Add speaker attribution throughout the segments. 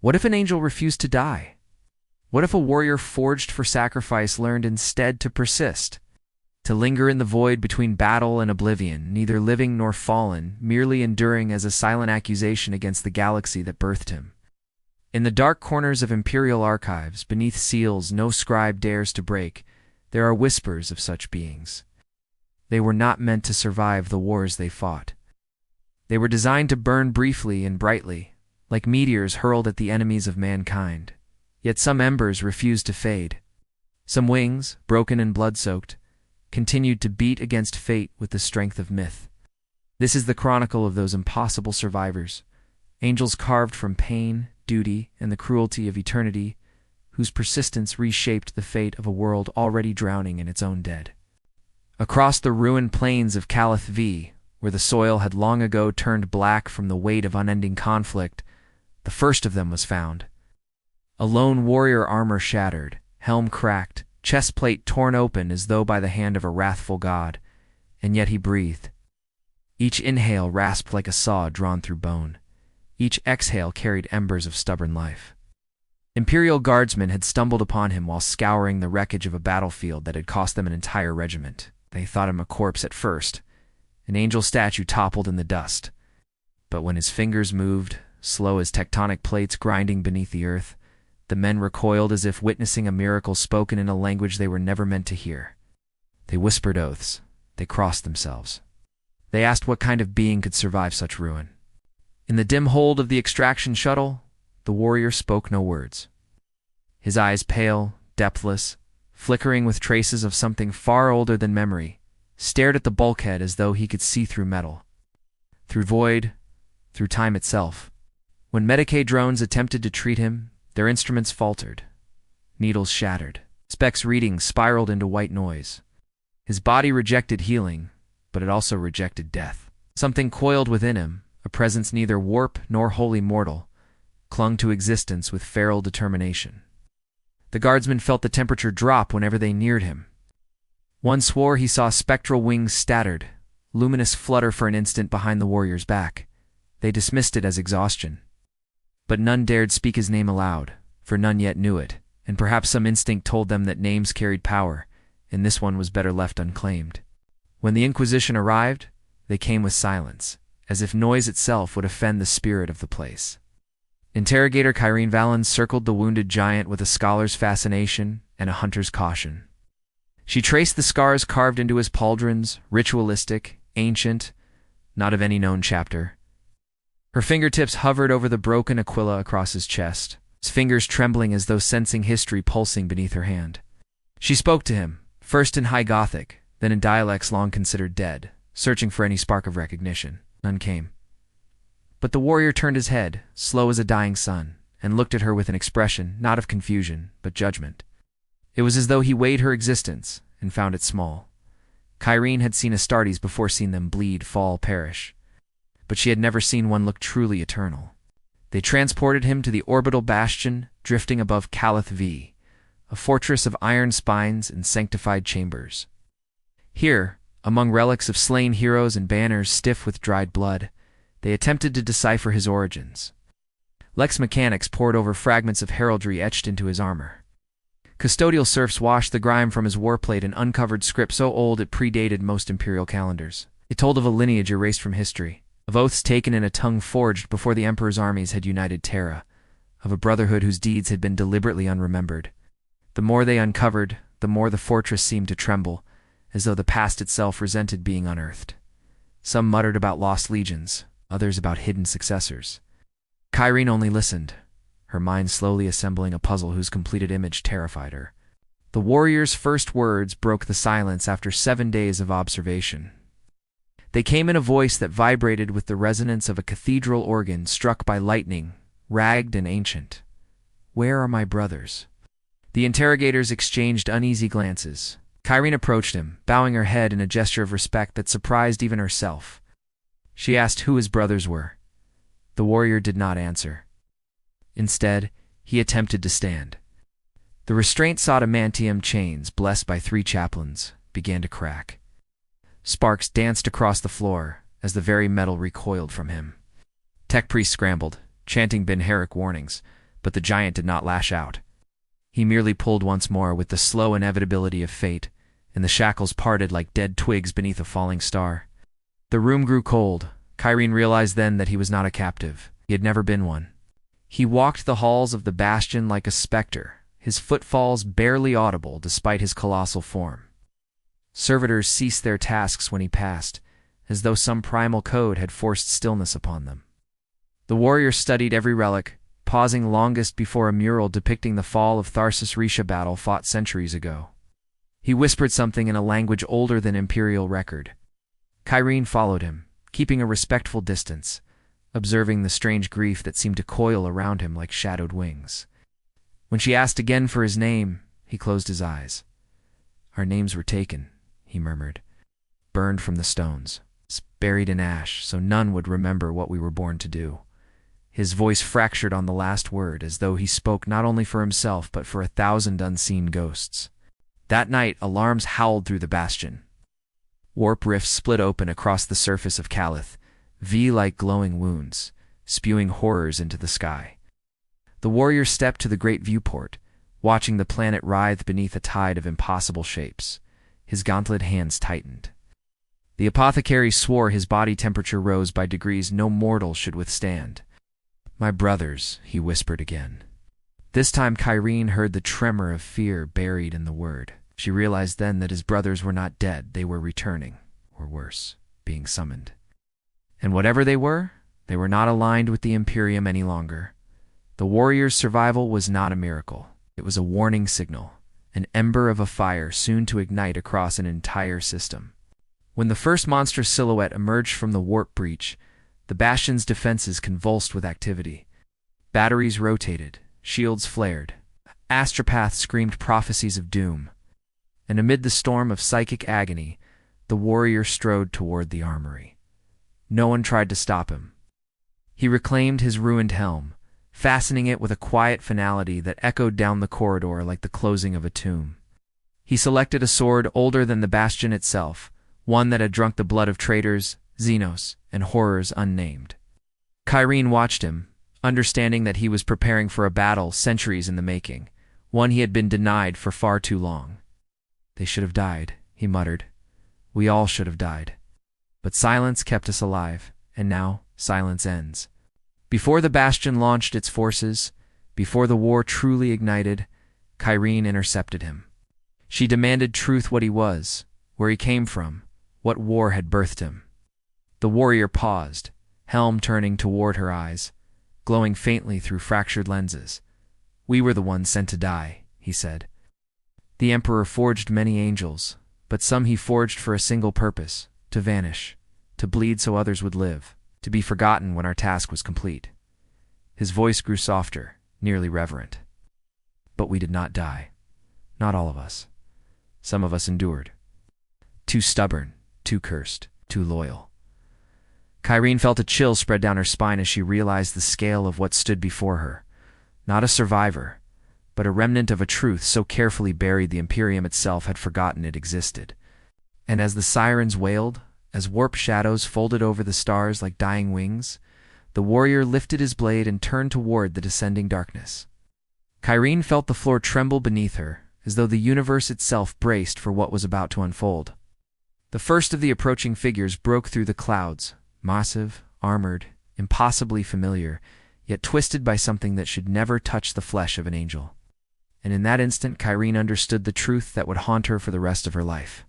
Speaker 1: What if an angel refused to die? What if a warrior forged for sacrifice learned instead to persist? To linger in the void between battle and oblivion, neither living nor fallen, merely enduring as a silent accusation against the galaxy that birthed him. In the dark corners of Imperial archives, beneath seals no scribe dares to break, there are whispers of such beings. They were not meant to survive the wars they fought. They were designed to burn briefly and brightly, like meteors hurled at the enemies of mankind. Yet some embers refused to fade. Some wings, broken and blood-soaked, continued to beat against fate with the strength of myth. This is the chronicle of those impossible survivors, angels carved from pain, duty, and the cruelty of eternity, whose persistence reshaped the fate of a world already drowning in its own dead. Across the ruined plains of Calith V, where the soil had long ago turned black from the weight of unending conflict, the first of them was found. A lone warrior, armor shattered, helm cracked, chest plate torn open as though by the hand of a wrathful god, and yet he breathed. Each inhale rasped like a saw drawn through bone. Each exhale carried embers of stubborn life. Imperial guardsmen had stumbled upon him while scouring the wreckage of a battlefield that had cost them an entire regiment. They thought him a corpse at first. An angel statue toppled in the dust. But when his fingers moved, slow as tectonic plates grinding beneath the earth, the men recoiled as if witnessing a miracle spoken in a language they were never meant to hear. They whispered oaths. They crossed themselves. They asked what kind of being could survive such ruin. In the dim hold of the extraction shuttle, the warrior spoke no words. His eyes pale, depthless, flickering with traces of something far older than memory, stared at the bulkhead as though he could see through metal. Through void, through time itself. When Medicaid drones attempted to treat him, their instruments faltered. Needles shattered. Specs readings spiraled into white noise. His body rejected healing, but it also rejected death. Something coiled within him, a presence neither warp nor wholly mortal, clung to existence with feral determination. The guardsmen felt the temperature drop whenever they neared him. One swore he saw spectral wings scattered, luminous flutter for an instant behind the warrior's back. They dismissed it as exhaustion. But none dared speak his name aloud, for none yet knew it, and perhaps some instinct told them that names carried power, and this one was better left unclaimed. When the Inquisition arrived, they came with silence, as if noise itself would offend the spirit of the place. Interrogator Kyrene Valen circled the wounded giant with a scholar's fascination and a hunter's caution. She traced the scars carved into his pauldrons, ritualistic, ancient, not of any known chapter. Her fingertips hovered over the broken aquila across his chest, his fingers trembling as though sensing history pulsing beneath her hand. She spoke to him, first in High Gothic, then in dialects long considered dead, searching for any spark of recognition. None came. But the warrior turned his head, slow as a dying sun, and looked at her with an expression not of confusion, but judgment. It was as though he weighed her existence and found it small. Kyrene had seen Astartes before seen them bleed, fall, perish. But she had never seen one look truly eternal. They transported him to the orbital bastion drifting above Calith V, a fortress of iron spines and sanctified chambers. Here, among relics of slain heroes and banners stiff with dried blood, they attempted to decipher his origins. Lex mechanics pored over fragments of heraldry etched into his armor. Custodial serfs washed the grime from his warplate and uncovered script so old it predated most imperial calendars. It told of a lineage erased from history, of oaths taken in a tongue forged before the Emperor's armies had united Terra, of a brotherhood whose deeds had been deliberately unremembered. The more they uncovered, the more the fortress seemed to tremble, as though the past itself resented being unearthed. Some muttered about lost legions, others about hidden successors. Kyrene only listened, her mind slowly assembling a puzzle whose completed image terrified her. The warrior's first words broke the silence after 7 days of observation. They came in a voice that vibrated with the resonance of a cathedral organ struck by lightning, ragged and ancient. "Where are my brothers?" The interrogators exchanged uneasy glances. Kyrene approached him, bowing her head in a gesture of respect that surprised even herself. She asked who his brothers were. The warrior did not answer. Instead, he attempted to stand. The restraint-sought adamantium chains, blessed by 3 chaplains, began to crack. Sparks danced across the floor as the very metal recoiled from him. Tech priests scrambled, chanting Benheric warnings, but the giant did not lash out. He merely pulled once more with the slow inevitability of fate, and the shackles parted like dead twigs beneath a falling star. The room grew cold. Kyrene realized then that he was not a captive. He had never been one. He walked the halls of the bastion like a specter, his footfalls barely audible despite his colossal form. Servitors ceased their tasks when he passed, as though some primal code had forced stillness upon them. The warrior studied every relic, pausing longest before a mural depicting the fall of Tharsis Risha battle fought centuries ago. He whispered something in a language older than Imperial record. Kyrene followed him, keeping a respectful distance, observing the strange grief that seemed to coil around him like shadowed wings. When she asked again for his name, he closed his eyes. "Our names were taken," he murmured, "burned from the stones, buried in ash, so none would remember what we were born to do." His voice fractured on the last word, as though he spoke not only for himself but for 1,000 unseen ghosts. That night, alarms howled through the bastion. Warp rifts split open across the surface of Calith, V-like glowing wounds, spewing horrors into the sky. The warrior stepped to the great viewport, watching the planet writhe beneath a tide of impossible shapes. His gauntlet hands tightened. The apothecary swore his body temperature rose by degrees no mortal should withstand. "My brothers," he whispered again. This time Kyrene heard the tremor of fear buried in the word. She realized then that his brothers were not dead, they were returning, or worse, being summoned. And whatever they were not aligned with the Imperium any longer. The warrior's survival was not a miracle. It was a warning signal, an ember of a fire soon to ignite across an entire system. When the first monstrous silhouette emerged from the warp breach, the bastion's defenses convulsed with activity. Batteries rotated, shields flared, astropaths screamed prophecies of doom. And amid the storm of psychic agony, the warrior strode toward the armory. No one tried to stop him. He reclaimed his ruined helm, fastening it with a quiet finality that echoed down the corridor like the closing of a tomb. He selected a sword older than the bastion itself, one that had drunk the blood of traitors, Xenos, and horrors unnamed. Kyrene watched him, understanding that he was preparing for a battle centuries in the making, one he had been denied for far too long. "They should have died," he muttered. "We all should have died. But silence kept us alive, and now silence ends." Before the bastion launched its forces, before the war truly ignited, Kyrene intercepted him. She demanded truth what he was, where he came from, what war had birthed him. The warrior paused, helm turning toward her eyes, glowing faintly through fractured lenses. "We were the ones sent to die," he said. "The Emperor forged many angels, but some he forged for a single purpose, to vanish, to bleed so others would live, to be forgotten when our task was complete." His voice grew softer, nearly reverent. "But we did not die. Not all of us. Some of us endured. Too stubborn, too cursed, too loyal." Kyrene felt a chill spread down her spine as she realized the scale of what stood before her. Not a survivor, but a remnant of a truth so carefully buried the Imperium itself had forgotten it existed. And as the sirens wailed, as warp shadows folded over the stars like dying wings, the warrior lifted his blade and turned toward the descending darkness. Kyrene felt the floor tremble beneath her, as though the universe itself braced for what was about to unfold. The first of the approaching figures broke through the clouds, massive, armored, impossibly familiar, yet twisted by something that should never touch the flesh of an angel. And in that instant Kyrene understood the truth that would haunt her for the rest of her life.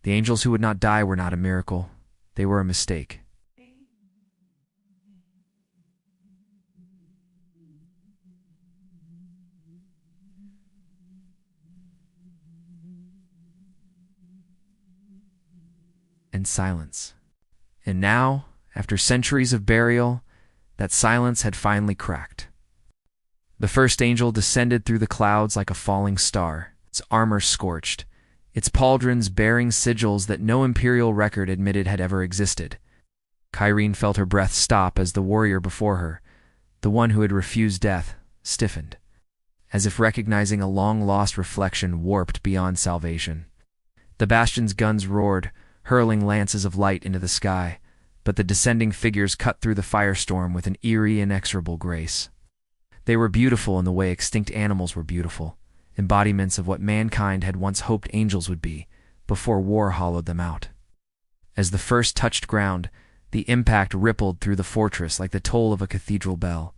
Speaker 1: The angels who would not die were not a miracle. They were a mistake. And silence. And now, after centuries of burial, that silence had finally cracked. The first angel descended through the clouds like a falling star, its armor scorched, its pauldrons bearing sigils that no Imperial record admitted had ever existed. Kyrene felt her breath stop as the warrior before her, the one who had refused death, stiffened, as if recognizing a long-lost reflection warped beyond salvation. The bastion's guns roared, hurling lances of light into the sky, but the descending figures cut through the firestorm with an eerie, inexorable grace. They were beautiful in the way extinct animals were beautiful, embodiments of what mankind had once hoped angels would be, before war hollowed them out. As the first touched ground, the impact rippled through the fortress like the toll of a cathedral bell.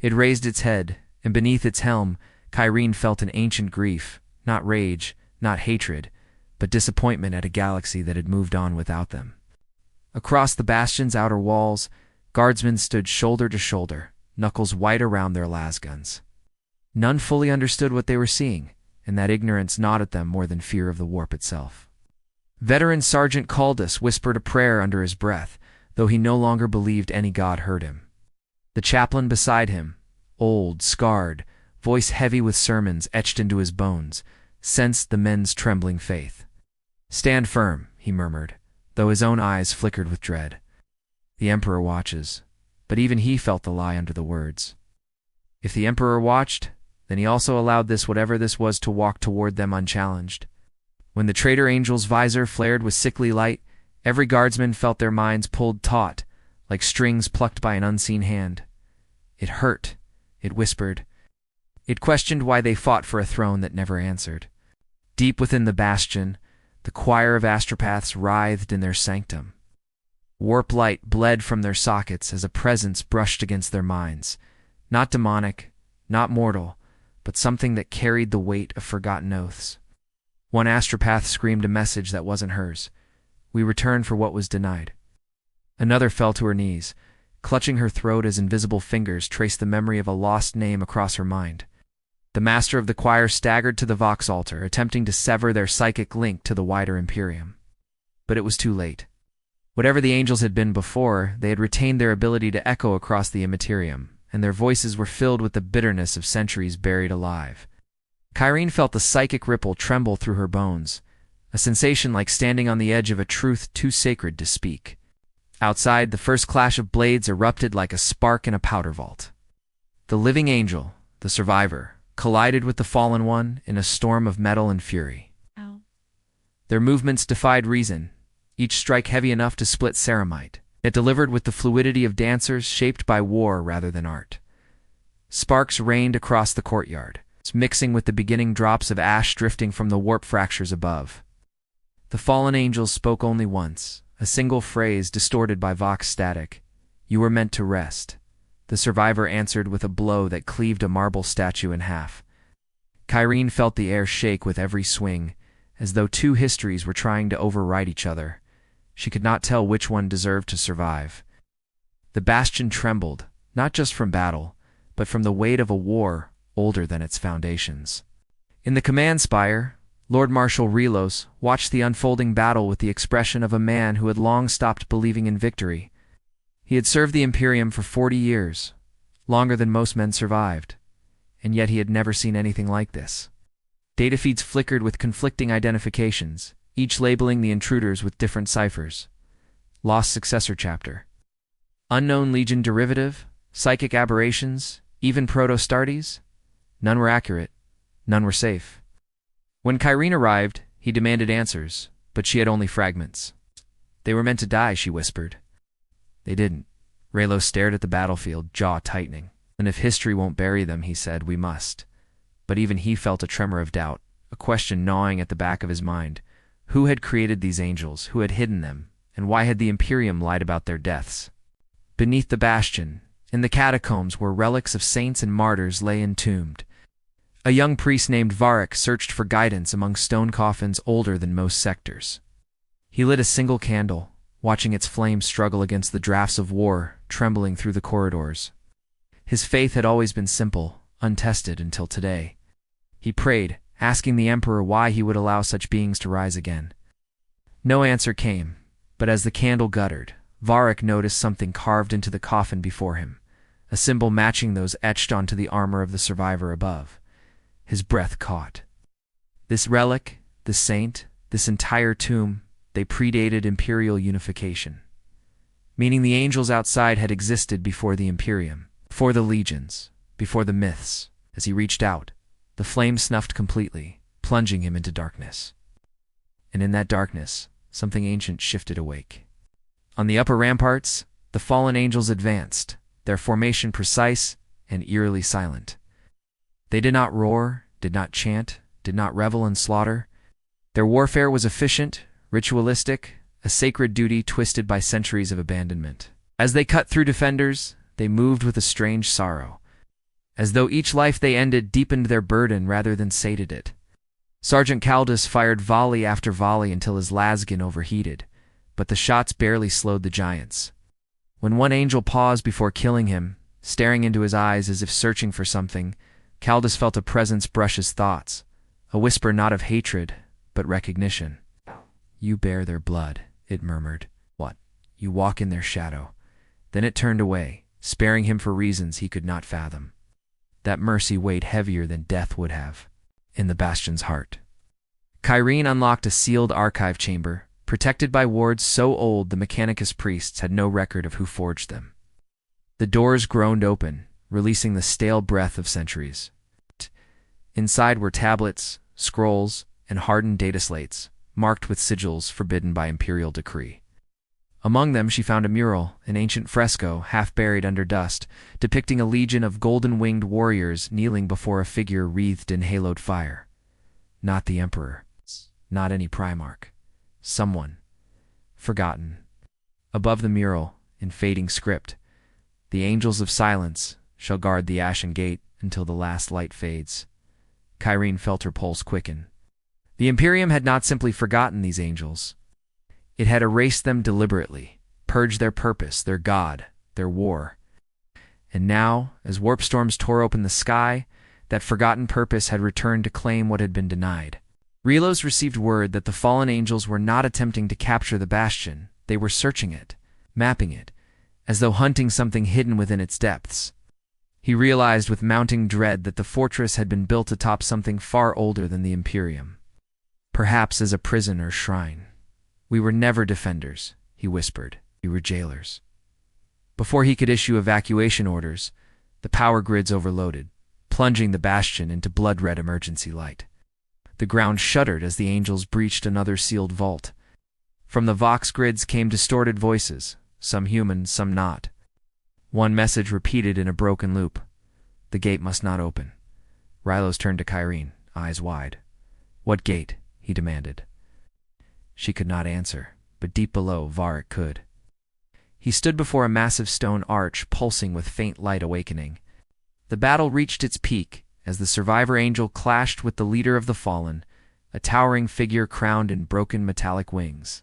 Speaker 1: It raised its head, and beneath its helm, Kyrene felt an ancient grief, not rage, not hatred, but disappointment at a galaxy that had moved on without them. Across the bastion's outer walls, guardsmen stood shoulder to shoulder, knuckles white around their lasguns. None fully understood what they were seeing, and that ignorance gnawed at them more than fear of the warp itself. Veteran Sergeant Caldus whispered a prayer under his breath, though he no longer believed any god heard him. The chaplain beside him, old, scarred, voice heavy with sermons etched into his bones, sensed the men's trembling faith. "Stand firm," he murmured, though his own eyes flickered with dread. "The Emperor watches," but even he felt the lie under the words. If the Emperor watched, then he also allowed this whatever this was to walk toward them unchallenged. When the traitor angel's visor flared with sickly light, every guardsman felt their minds pulled taut, like strings plucked by an unseen hand. It hurt, it whispered. It questioned why they fought for a throne that never answered. Deep within the bastion, the choir of astropaths writhed in their sanctum. Warp light bled from their sockets as a presence brushed against their minds. Not demonic, not mortal, but something that carried the weight of forgotten oaths. One astropath screamed a message that wasn't hers. We return for what was denied. Another fell to her knees, clutching her throat as invisible fingers traced the memory of a lost name across her mind. The master of the choir staggered to the Vox altar, attempting to sever their psychic link to the wider Imperium. But it was too late. Whatever the angels had been before, they had retained their ability to echo across the immaterium, and their voices were filled with the bitterness of centuries buried alive. Kyrene felt the psychic ripple tremble through her bones, a sensation like standing on the edge of a truth too sacred to speak. Outside, the first clash of blades erupted like a spark in a powder vault. The living angel, the survivor, collided with the fallen one in a storm of metal and fury.
Speaker 2: Ow.
Speaker 1: Their movements defied reason, each strike heavy enough to split ceramite. It delivered with the fluidity of dancers shaped by war rather than art. Sparks rained across the courtyard, mixing with the beginning drops of ash drifting from the warp fractures above. The fallen angels spoke only once, a single phrase distorted by Vox static. "You were meant to rest." The survivor answered with a blow that cleaved a marble statue in half. Kyrene felt the air shake with every swing, as though two histories were trying to override each other. She could not tell which one deserved to survive. The bastion trembled, not just from battle, but from the weight of a war older than its foundations. In the command spire, Lord Marshal Relos watched the unfolding battle with the expression of a man who had long stopped believing in victory. He had served the Imperium for 40 years, longer than most men survived, and yet he had never seen anything like this. Data feeds flickered with conflicting identifications, each labeling the intruders with different ciphers. Lost Successor Chapter. Unknown Legion Derivative, Psychic Aberrations, even Proto-Astartes. None were accurate, none were safe. When Kyrene arrived, he demanded answers, but she had only fragments. "They were meant to die," she whispered. "They didn't." Raylo stared at the battlefield, jaw tightening. "And if history won't bury them," he said, "we must." But even he felt a tremor of doubt, a question gnawing at the back of his mind. Who had created these angels? Who had hidden them? And why had the Imperium lied about their deaths? Beneath the bastion, in the catacombs where relics of saints and martyrs lay entombed, a young priest named Varric searched for guidance among stone coffins older than most sectors. He lit a single candle, watching its flames struggle against the drafts of war trembling through the corridors. His faith had always been simple, untested until today. He prayed, asking the Emperor why he would allow such beings to rise again. No answer came, but as the candle guttered, Varric noticed something carved into the coffin before him, a symbol matching those etched onto the armor of the survivor above. His breath caught. This relic, this saint, this entire tomb, they predated Imperial unification. Meaning the angels outside had existed before the Imperium, before the legions, before the myths. As he reached out, the flame snuffed completely, plunging him into darkness. And in that darkness, something ancient shifted awake. On the upper ramparts, the fallen angels advanced, their formation precise, and eerily silent. They did not roar, did not chant, did not revel in slaughter. Their warfare was efficient, ritualistic, a sacred duty twisted by centuries of abandonment. As they cut through defenders, they moved with a strange sorrow, as though each life they ended deepened their burden rather than sated it. Sergeant Caldus fired volley after volley until his lasgun overheated, but the shots barely slowed the giants. When one angel paused before killing him, staring into his eyes as if searching for something, Caldus felt a presence brush his thoughts, a whisper not of hatred, but recognition. "You bear their blood," it murmured. "What? You walk in their shadow." Then it turned away, sparing him for reasons he could not fathom. That mercy weighed heavier than death would have, in the Bastion's heart. Kyrene unlocked a sealed archive chamber, protected by wards so old the Mechanicus priests had no record of who forged them. The doors groaned open, releasing the stale breath of centuries. Inside were tablets, scrolls, and hardened data slates, marked with sigils forbidden by Imperial decree. Among them she found a mural, an ancient fresco half buried under dust, depicting a legion of golden-winged warriors kneeling before a figure wreathed in haloed fire. Not the Emperor, not any Primarch. Someone. Forgotten. Above the mural, in fading script, "The Angels of Silence shall guard the Ashen Gate until the last light fades." Kyrene felt her pulse quicken. The Imperium had not simply forgotten these angels. It had erased them deliberately, purged their purpose, their god, their war. And now, as warp storms tore open the sky, that forgotten purpose had returned to claim what had been denied. Relos received word that the fallen angels were not attempting to capture the Bastion. They were searching it, mapping it, as though hunting something hidden within its depths. He realized with mounting dread that the fortress had been built atop something far older than the Imperium. Perhaps as a prison or shrine. "We were never defenders," he whispered. "We were jailers." Before he could issue evacuation orders, the power grids overloaded, plunging the Bastion into blood-red emergency light. The ground shuddered as the angels breached another sealed vault. From the Vox grids came distorted voices, some human, some not. One message repeated in a broken loop. The gate must not open. Rylos turned to Kyrene, eyes wide. "What gate?" he demanded. She could not answer, but deep below, Varric could. He stood before a massive stone arch pulsing with faint light awakening. The battle reached its peak as the survivor angel clashed with the leader of the fallen, a towering figure crowned in broken metallic wings.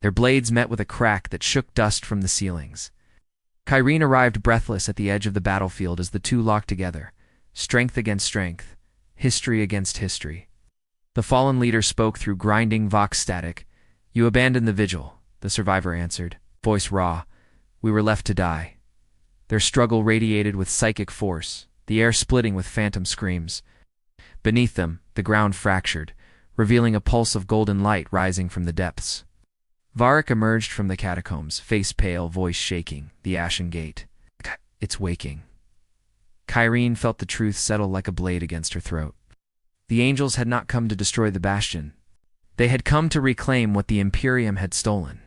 Speaker 1: Their blades met with a crack that shook dust from the ceilings. Kyrene arrived breathless at the edge of the battlefield as the two locked together, strength against strength, history against history. The fallen leader spoke through grinding Vox static. "You abandoned the vigil," the survivor answered, voice raw. "We were left to die." Their struggle radiated with psychic force, the air splitting with phantom screams. Beneath them, the ground fractured, revealing a pulse of golden light rising from the depths. Varric emerged from the catacombs, face pale, voice shaking, the Ashen Gate. "It's waking." Kyrene felt the truth settle like a blade against her throat. The angels had not come to destroy the Bastion. They had come to reclaim what the Imperium had stolen.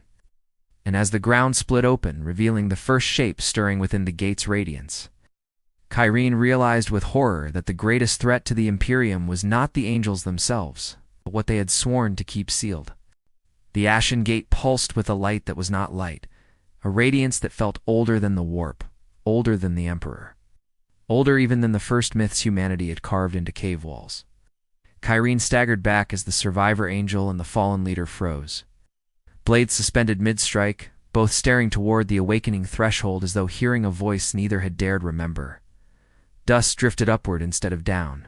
Speaker 1: And as the ground split open, revealing the first shape stirring within the gate's radiance, Kyrene realized with horror that the greatest threat to the Imperium was not the angels themselves, but what they had sworn to keep sealed. The Ashen Gate pulsed with a light that was not light, a radiance that felt older than the warp, older than the Emperor, older even than the first myths humanity had carved into cave walls. Kyrene staggered back as the survivor angel and the fallen leader froze. Blades suspended mid-strike, both staring toward the awakening threshold as though hearing a voice neither had dared remember. Dust drifted upward instead of down.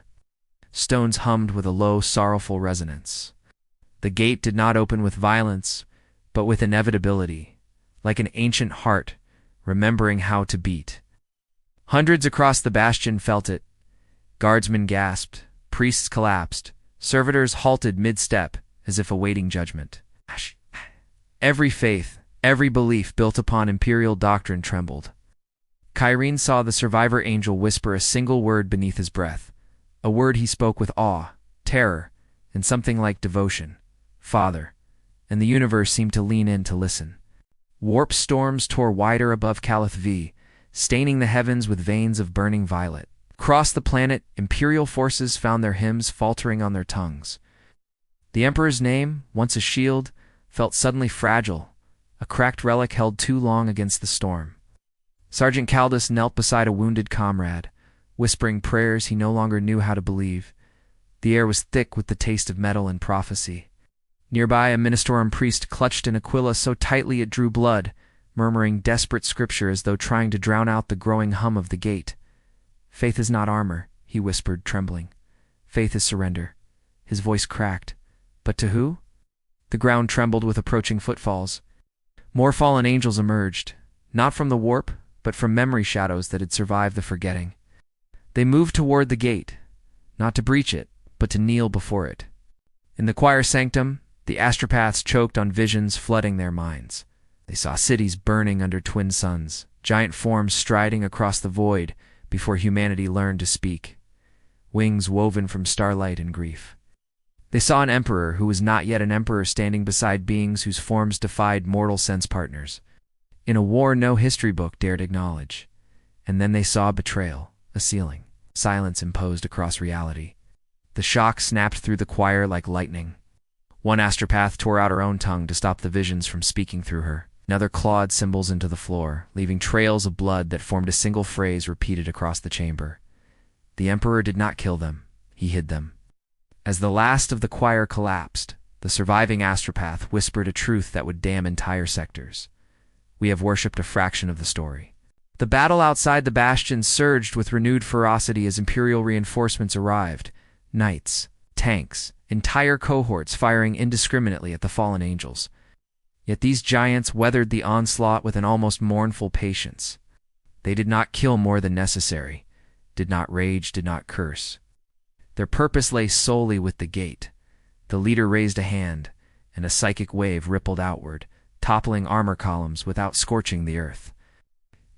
Speaker 1: Stones hummed with a low, sorrowful resonance. The gate did not open with violence, but with inevitability, like an ancient heart remembering how to beat. Hundreds across the Bastion felt it. Guardsmen gasped. Priests collapsed. Servitors halted mid-step, as if awaiting judgment. Every faith, every belief built upon Imperial doctrine trembled. Kyrene saw the survivor angel whisper a single word beneath his breath, a word he spoke with awe, terror, and something like devotion. "Father," and the universe seemed to lean in to listen. Warp storms tore wider above Calith V, staining the heavens with veins of burning violet. Across the planet, Imperial forces found their hymns faltering on their tongues. The Emperor's name, once a shield, felt suddenly fragile, a cracked relic held too long against the storm. Sergeant Caldus knelt beside a wounded comrade, whispering prayers he no longer knew how to believe. The air was thick with the taste of metal and prophecy. Nearby, a Ministorum priest clutched an Aquila so tightly it drew blood, murmuring desperate scripture as though trying to drown out the growing hum of the gate. "Faith is not armor," he whispered, trembling. "Faith is surrender." His voice cracked. But to who? The ground trembled with approaching footfalls. More fallen angels emerged, not from the warp, but from memory shadows that had survived the forgetting. They moved toward the gate, not to breach it, but to kneel before it. In the choir sanctum, the astropaths choked on visions flooding their minds. They saw cities burning under twin suns, giant forms striding across the void before humanity learned to speak, wings woven from starlight and grief. They saw an emperor who was not yet an emperor standing beside beings whose forms defied mortal sense partners, in a war no history book dared acknowledge. And then they saw betrayal, a ceiling, silence imposed across reality. The shock snapped through the choir like lightning. One astropath tore out her own tongue to stop the visions from speaking through her. Another clawed symbols into the floor, leaving trails of blood that formed a single phrase repeated across the chamber. The Emperor did not kill them, he hid them. As the last of the choir collapsed, the surviving astropath whispered a truth that would damn entire sectors. We have worshipped a fraction of the story. The battle outside the bastion surged with renewed ferocity as Imperial reinforcements arrived. Knights, tanks, entire cohorts firing indiscriminately at the fallen angels. Yet these giants weathered the onslaught with an almost mournful patience. They did not kill more than necessary, did not rage, did not curse. Their purpose lay solely with the gate. The leader raised a hand, and a psychic wave rippled outward, toppling armor columns without scorching the earth.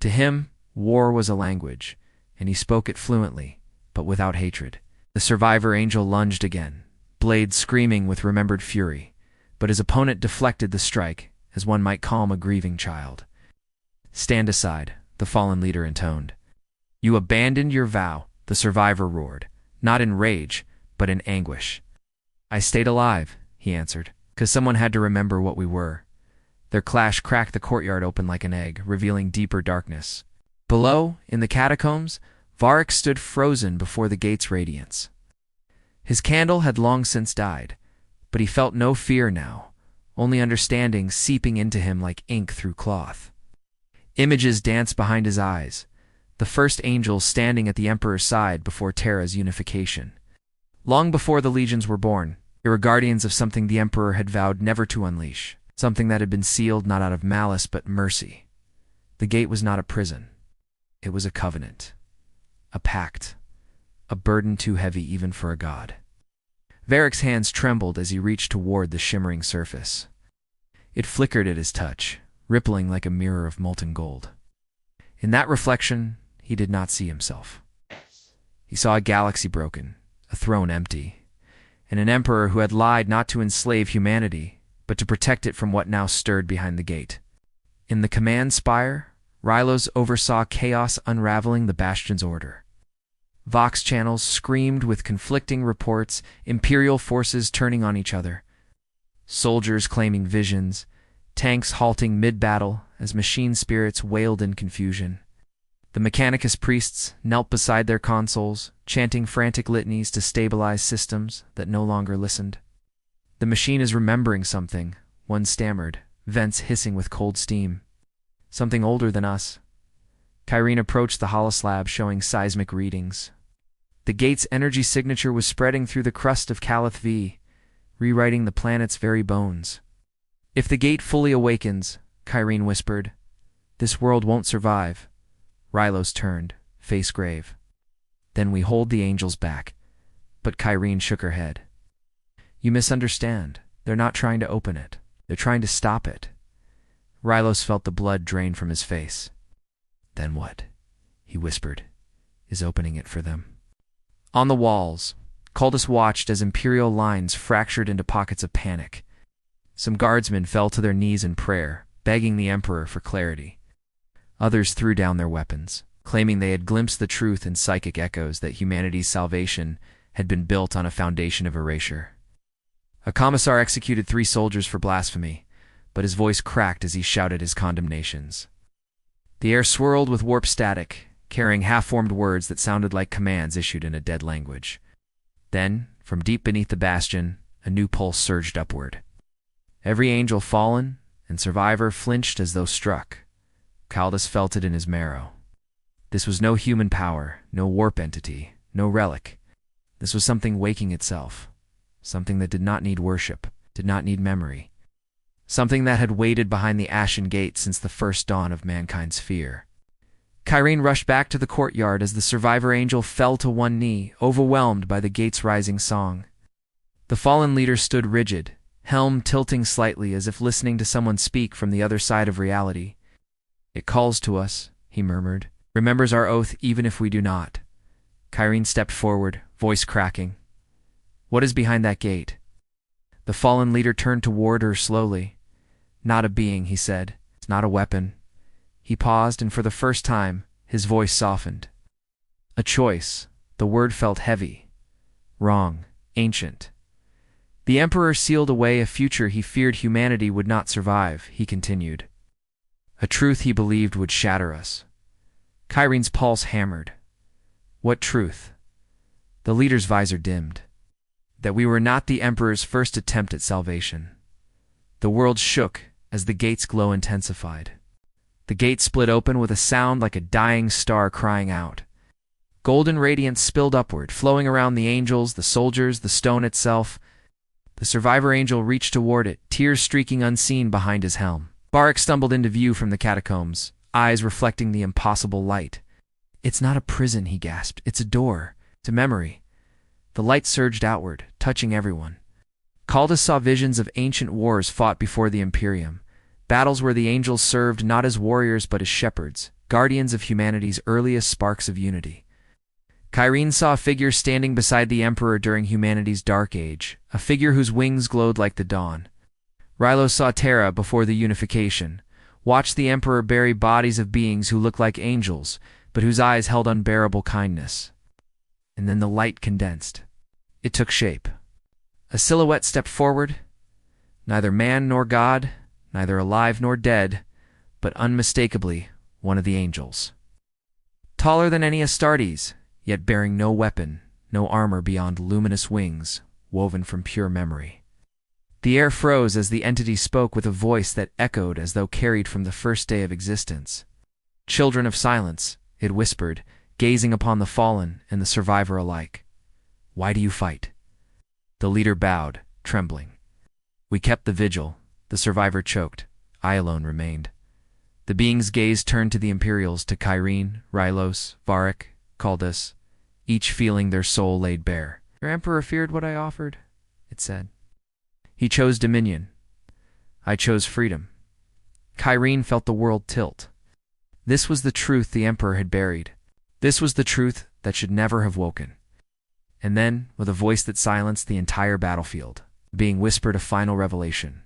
Speaker 1: To him, war was a language, and he spoke it fluently, but without hatred. The survivor angel lunged again, blade screaming with remembered fury, but his opponent deflected the strike, as one might calm a grieving child. "Stand aside," the fallen leader intoned. "You abandoned your vow," the survivor roared, not in rage, but in anguish. "I stayed alive," he answered, "'cause someone had to remember what we were." Their clash cracked the courtyard open like an egg, revealing deeper darkness. Below, in the catacombs, Varric stood frozen before the gate's radiance. His candle had long since died, but he felt no fear now, only understanding seeping into him like ink through cloth. Images danced behind his eyes, the first angels standing at the Emperor's side before Terra's unification. Long before the legions were born, they were guardians of something the Emperor had vowed never to unleash, something that had been sealed not out of malice but mercy. The gate was not a prison. It was a covenant, a pact, a burden too heavy even for a god. Varric's hands trembled as he reached toward the shimmering surface. It flickered at his touch, rippling like a mirror of molten gold. In that reflection, he did not see himself. He saw a galaxy broken, a throne empty, and an emperor who had lied not to enslave humanity, but to protect it from what now stirred behind the gate. In the command spire, Rylos oversaw chaos unraveling the bastion's order. Vox channels screamed with conflicting reports, Imperial forces turning on each other. Soldiers claiming visions, tanks halting mid-battle as machine spirits wailed in confusion. The Mechanicus priests knelt beside their consoles, chanting frantic litanies to stabilize systems that no longer listened. "The machine is remembering something," one stammered, vents hissing with cold steam. "Something older than us." Kyrene approached the holoslab showing seismic readings. The gate's energy signature was spreading through the crust of Calith V, rewriting the planet's very bones. "If the gate fully awakens," Kyrene whispered, "this world won't survive." Rylos turned, face grave. "Then we hold the angels back." But Kyrene shook her head. "You misunderstand. They're not trying to open it. They're trying to stop it." Rylos felt the blood drain from his face. "Then what?" he whispered, "is opening it for them." On the walls, Cultus watched as Imperial lines fractured into pockets of panic. Some guardsmen fell to their knees in prayer, begging the Emperor for clarity. Others threw down their weapons, claiming they had glimpsed the truth in psychic echoes that humanity's salvation had been built on a foundation of erasure. A commissar executed 3 soldiers for blasphemy, but his voice cracked as he shouted his condemnations. The air swirled with warp static, carrying half-formed words that sounded like commands issued in a dead language. Then, from deep beneath the bastion, a new pulse surged upward. Every angel fallen and survivor flinched as though struck. Caldus felt it in his marrow. This was no human power, no warp entity, no relic. This was something waking itself, something that did not need worship, did not need memory, something that had waited behind the ashen gate since the first dawn of mankind's fear. Kyrene rushed back to the courtyard as the survivor angel fell to one knee, overwhelmed by the gate's rising song. The fallen leader stood rigid, helm tilting slightly as if listening to someone speak from the other side of reality. "It calls to us," he murmured, "remembers our oath even if we do not." Kyrene stepped forward, voice cracking. "What is behind that gate?" The fallen leader turned toward her slowly. "Not a being," he said. "It's not a weapon." He paused, and for the first time, his voice softened. "A choice." The word felt heavy. Wrong. Ancient. "The Emperor sealed away a future he feared humanity would not survive," he continued. "A truth he believed would shatter us." Kyrene's pulse hammered. What truth? The leader's visor dimmed. That we were not the Emperor's first attempt at salvation. The world shook as the gate's glow intensified. The gate split open with a sound like a dying star crying out. Golden radiance spilled upward, flowing around the angels, the soldiers, the stone itself. The survivor angel reached toward it, tears streaking unseen behind his helm. Barak stumbled into view from the catacombs, eyes reflecting the impossible light. "It's not a prison," he gasped. "It's a door to memory." The light surged outward, touching everyone. Caldus saw visions of ancient wars fought before the Imperium, battles where the angels served not as warriors but as shepherds, guardians of humanity's earliest sparks of unity. Kyrene saw a figure standing beside the Emperor during humanity's dark age, a figure whose wings glowed like the dawn. Rilo saw Terra before the unification, watched the Emperor bury bodies of beings who looked like angels, but whose eyes held unbearable kindness. And then the light condensed. It took shape. A silhouette stepped forward, neither man nor god, neither alive nor dead, but unmistakably one of the angels. Taller than any Astartes, yet bearing no weapon, no armor beyond luminous wings, woven from pure memory. The air froze as the entity spoke with a voice that echoed as though carried from the first day of existence. "Children of silence," it whispered, gazing upon the fallen and the survivor alike. "Why do you fight?" The leader bowed, trembling. "We kept the vigil," the survivor choked. "I alone remained." The being's gaze turned to the Imperials, to Kyrene, Rylos, Varik, Caldus, each feeling their soul laid bare. "Your Emperor feared what I offered," it said. "He chose dominion. I chose freedom." Kyrene felt the world tilt. This was the truth the Emperor had buried. This was the truth that should never have woken. And then, with a voice that silenced the entire battlefield, the being whispered a final revelation.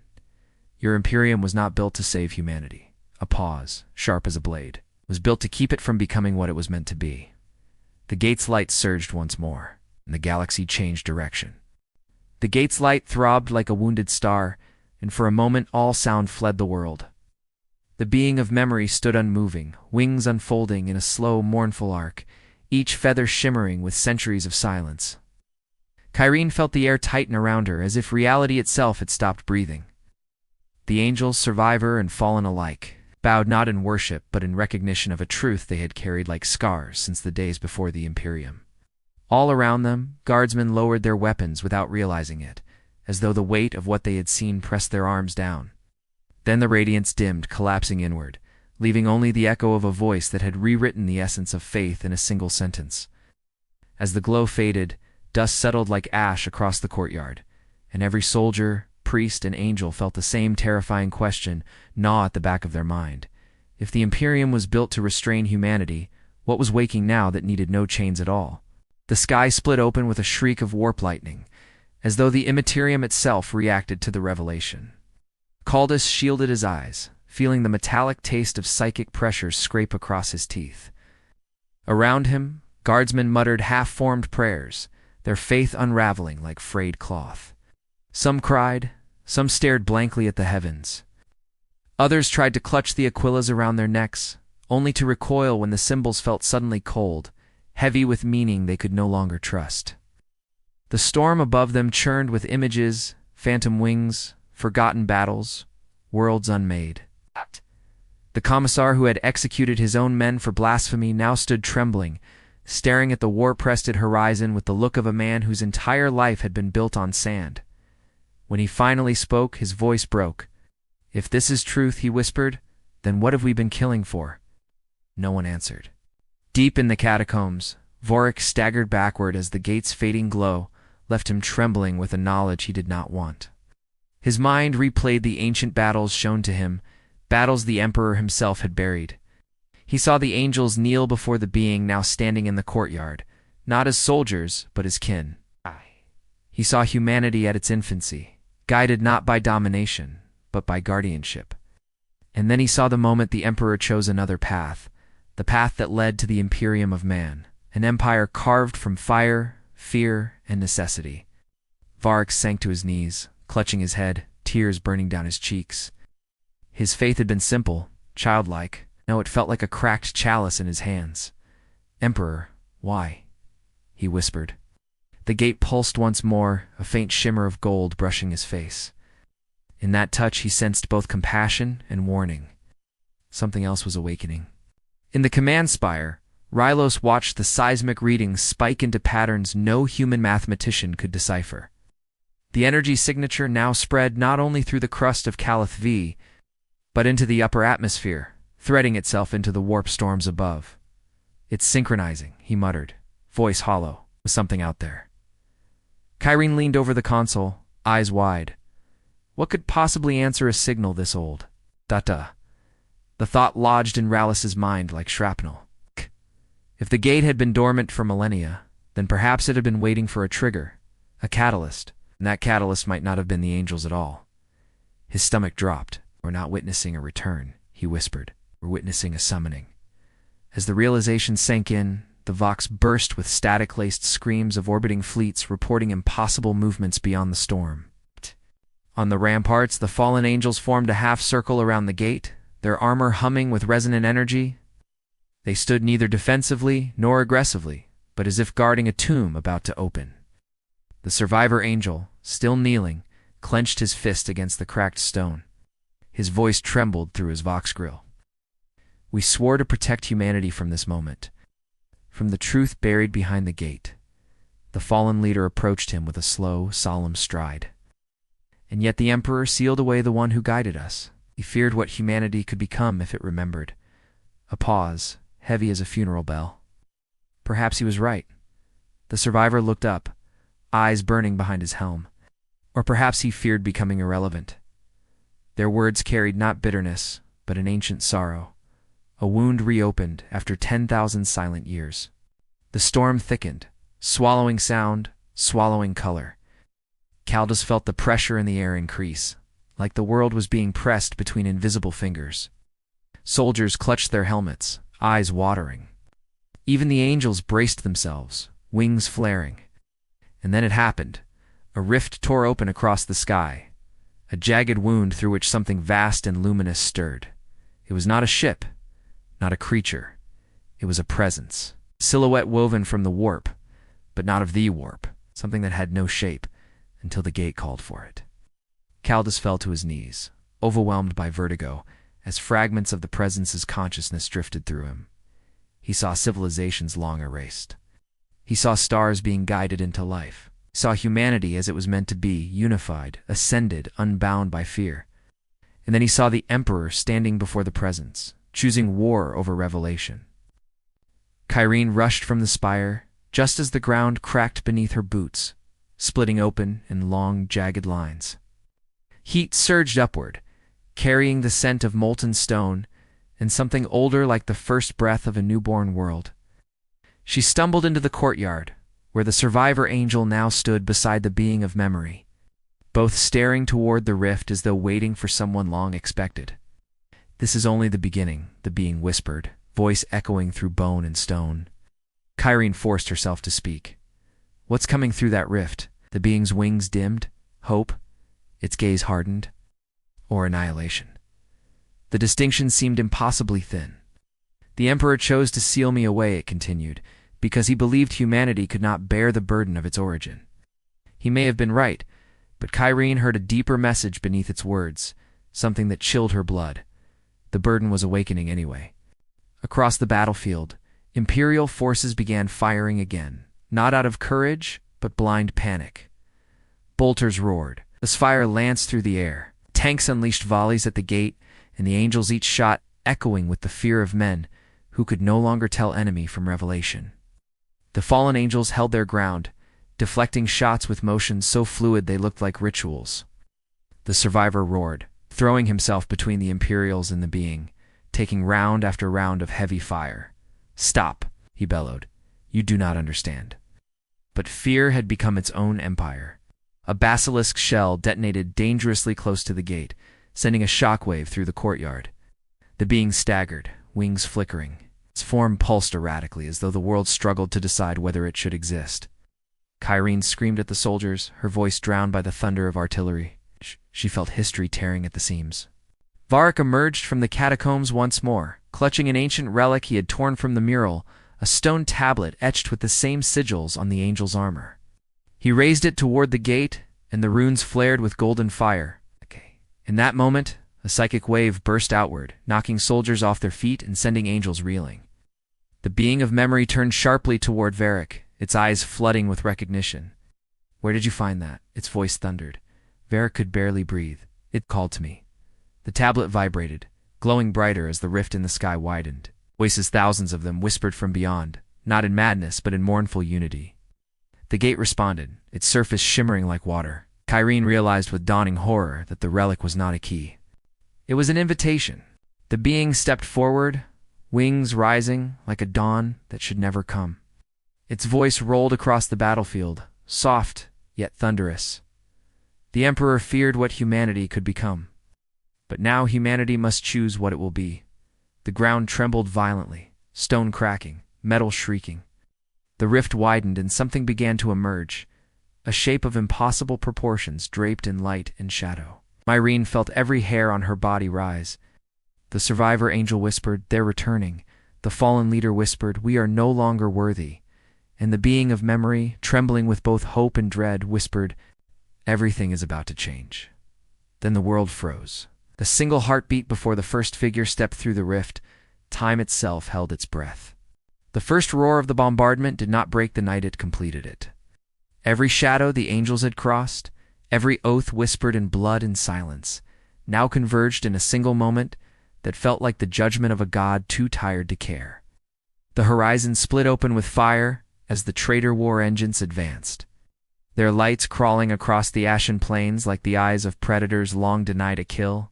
Speaker 1: "Your Imperium was not built to save humanity." A pause, sharp as a blade, was built to keep it from becoming what it was meant to be. The gate's light surged once more, and the galaxy changed direction. The gate's light throbbed like a wounded star, and for a moment all sound fled the world. The being of memory stood unmoving, wings unfolding in a slow, mournful arc, each feather shimmering with centuries of silence. Kyrene felt the air tighten around her, as if reality itself had stopped breathing. The angels, survivor and fallen alike, bowed not in worship but in recognition of a truth they had carried like scars since the days before the Imperium. All around them, guardsmen lowered their weapons without realizing it, as though the weight of what they had seen pressed their arms down. Then the radiance dimmed, collapsing inward, leaving only the echo of a voice that had rewritten the essence of faith in a single sentence. As the glow faded, dust settled like ash across the courtyard, and every soldier, priest, and angel felt the same terrifying question gnaw at the back of their mind. If the Imperium was built to restrain humanity, what was waking now that needed no chains at all? The sky split open with a shriek of warp lightning, as though the Imperium itself reacted to the revelation. Caldus shielded his eyes, feeling the metallic taste of psychic pressure scrape across his teeth. Around him, guardsmen muttered half-formed prayers, their faith unraveling like frayed cloth. Some cried, some stared blankly at the heavens. Others tried to clutch the aquillas around their necks, only to recoil when the symbols felt suddenly cold, heavy with meaning they could no longer trust. The storm above them churned with images, phantom wings, forgotten battles, worlds unmade. The commissar who had executed his own men for blasphemy now stood trembling, staring at the war-crested horizon with the look of a man whose entire life had been built on sand. When he finally spoke, his voice broke. "If this is truth," he whispered, "then what have we been killing for?" No one answered. Deep in the catacombs, Vorik staggered backward as the gate's fading glow left him trembling with a knowledge he did not want. His mind replayed the ancient battles shown to him, battles the Emperor himself had buried. He saw the angels kneel before the being now standing in the courtyard, not as soldiers, but as kin. He saw humanity at its infancy, guided not by domination, but by guardianship. And then he saw the moment the Emperor chose another path, the path that led to the Imperium of man, an empire carved from fire, fear, and necessity. Vorik sank to his knees, clutching his head, tears burning down his cheeks. His faith had been simple, childlike. Now it felt like a cracked chalice in his hands. "Emperor, why?" he whispered. The gate pulsed once more, a faint shimmer of gold brushing his face. In that touch he sensed both compassion and warning. Something else was awakening. In the command spire, Rylos watched the seismic readings spike into patterns no human mathematician could decipher. The energy signature now spread not only through the crust of Calith V, but into the upper atmosphere, threading itself into the warp storms above. "It's synchronizing," he muttered, voice hollow, with something out there. Kyrene leaned over the console, eyes wide. What could possibly answer a signal this old? The thought lodged in Rallis's mind like shrapnel. If the gate had been dormant for millennia, then perhaps it had been waiting for a trigger, a catalyst, and that catalyst might not have been the angels at all. His stomach dropped. "We're not witnessing a return," he whispered. "We're witnessing a summoning." As the realization sank in, the Vox burst with static-laced screams of orbiting fleets reporting impossible movements beyond the storm. On the ramparts, the fallen angels formed a half-circle around the gate, their armor humming with resonant energy. They stood neither defensively nor aggressively, but as if guarding a tomb about to open. The survivor angel, still kneeling, clenched his fist against the cracked stone. His voice trembled through his vox grill. "We swore to protect humanity from this moment, from the truth buried behind the gate." The fallen leader approached him with a slow, solemn stride. And yet the Emperor sealed away the one who guided us. He feared what humanity could become if it remembered. A pause, heavy as a funeral bell. Perhaps he was right. The survivor looked up, eyes burning behind his helm. Or perhaps he feared becoming irrelevant. Their words carried not bitterness, but an ancient sorrow, a wound reopened after 10,000 silent years. The storm thickened, swallowing sound, swallowing color. Caldas felt the pressure in the air increase, like the world was being pressed between invisible fingers. Soldiers clutched their helmets, eyes watering. Even the angels braced themselves, wings flaring. And then it happened. A rift tore open across the sky, a jagged wound through which something vast and luminous stirred. It was not a ship, not a creature. It was a presence, silhouette woven from the warp, but not of the warp, something that had no shape, until the gate called for it. Caldas fell to his knees, overwhelmed by vertigo, as fragments of the presence's consciousness drifted through him. He saw civilizations long erased. He saw stars being guided into life. He saw humanity as it was meant to be, unified, ascended, unbound by fear. And then he saw the Emperor standing before the presence, choosing war over revelation. Kyrene rushed from the spire, just as the ground cracked beneath her boots, splitting open in long, jagged lines. Heat surged upward, carrying the scent of molten stone and something older like the first breath of a newborn world. She stumbled into the courtyard, where the survivor angel now stood beside the being of memory, both staring toward the rift as though waiting for someone long expected. "This is only the beginning," the being whispered, voice echoing through bone and stone. Kyrene forced herself to speak. "What's coming through that rift?" The being's wings dimmed. Hope? Its gaze hardened. Or annihilation? The distinction seemed impossibly thin. "The Emperor chose to seal me away," it continued, "because he believed humanity could not bear the burden of its origin." He may have been right, but Kyrene heard a deeper message beneath its words, something that chilled her blood. The burden was awakening anyway. Across the battlefield, Imperial forces began firing again, not out of courage, but blind panic. Bolters roared. The fire lanced through the air. Tanks unleashed volleys at the gate, and the angels each shot echoing with the fear of men who could no longer tell enemy from revelation. The fallen angels held their ground, deflecting shots with motions so fluid they looked like rituals. The survivor roared, throwing himself between the Imperials and the being, taking round after round of heavy fire. "Stop," he bellowed. "You do not understand." But fear had become its own empire. A basilisk shell detonated dangerously close to the gate, sending a shockwave through the courtyard. The being staggered, wings flickering. Its form pulsed erratically, as though the world struggled to decide whether it should exist. Kyrene screamed at the soldiers, her voice drowned by the thunder of artillery. She felt history tearing at the seams. Varric emerged from the catacombs once more, clutching an ancient relic he had torn from the mural, a stone tablet etched with the same sigils on the angel's armor. He raised it toward the gate, and the runes flared with golden fire. In that moment, a psychic wave burst outward, knocking soldiers off their feet and sending angels reeling. The being of memory turned sharply toward Varric, its eyes flooding with recognition. "Where did you find that?" its voice thundered. Varric could barely breathe. It called to me. The tablet vibrated, glowing brighter as the rift in the sky widened. Voices, thousands of them, whispered from beyond, not in madness but in mournful unity. The gate responded, its surface shimmering like water. Kyrene realized with dawning horror that the relic was not a key. It was an invitation. The being stepped forward, wings rising like a dawn that should never come. Its voice rolled across the battlefield, soft yet thunderous. The Emperor feared what humanity could become. But now humanity must choose what it will be. The ground trembled violently, stone cracking, metal shrieking. The rift widened and something began to emerge, a shape of impossible proportions draped in light and shadow. Kyrene felt every hair on her body rise. The survivor angel whispered, "They're returning." The fallen leader whispered, "We are no longer worthy." And the being of memory, trembling with both hope and dread, whispered, "Everything is about to change." Then the world froze. The single heartbeat before the first figure stepped through the rift, time itself held its breath. The first roar of the bombardment did not break the night, it completed it. Every shadow the angels had crossed, every oath whispered in blood and silence, now converged in a single moment that felt like the judgment of a god too tired to care. The horizon split open with fire as the traitor war engines advanced, their lights crawling across the ashen plains like the eyes of predators long denied a kill.